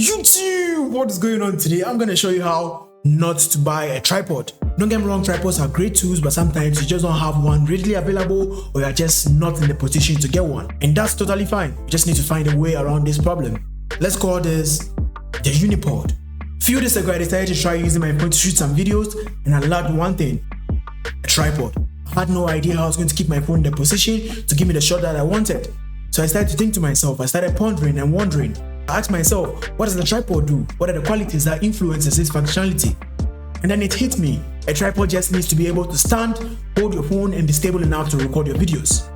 YouTube, what is going on today? I'm going to show you how not to buy a tripod. Don't get me wrong, tripods are great tools, but sometimes you just don't have one readily available or you're just not in the position to get one. And that's totally fine. You just need to find a way around this problem. Let's call this the Unipod. A few days ago, I decided to try using my phone to shoot some videos and I learned one thing: a tripod. I had no idea how I was going to keep my phone in the position to give me the shot that I wanted. So I started to think to myself, I started pondering and wondering. I asked myself, what does the tripod do? What are the qualities that influences its functionality? And then it hit me. A tripod just needs to be able to stand, hold your phone, and be stable enough to record your videos.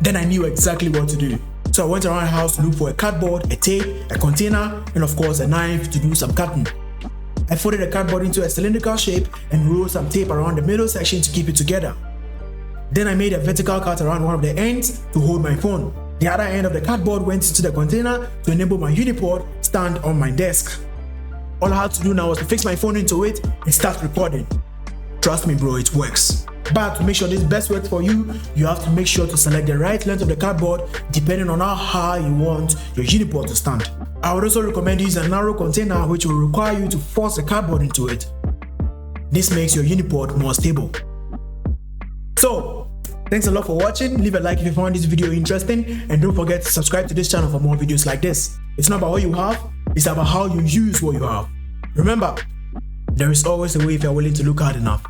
Then I knew exactly what to do. So I went around the house to look for a cardboard, a tape, a container, and of course a knife to do some cutting. I folded the cardboard into a cylindrical shape and rolled some tape around the middle section to keep it together. Then I made a vertical cut around one of the ends to hold my phone. The other end of the cardboard went into the container to enable my Unipod stand on my desk. All I had to do now was to fix my phone into it and start recording. Trust me bro, it works. But to make sure this best works for you, you have to make sure to select the right length of the cardboard depending on how high you want your Unipod to stand. I would also recommend using a narrow container which will require you to force the cardboard into it. This makes your Unipod more stable. So, thanks a lot for watching. Leave a like if you found this video interesting, and don't forget to subscribe to this channel for more videos like this. It's not about what you have, it's about how you use what you have. Remember, there is always a way if you're willing to look hard enough.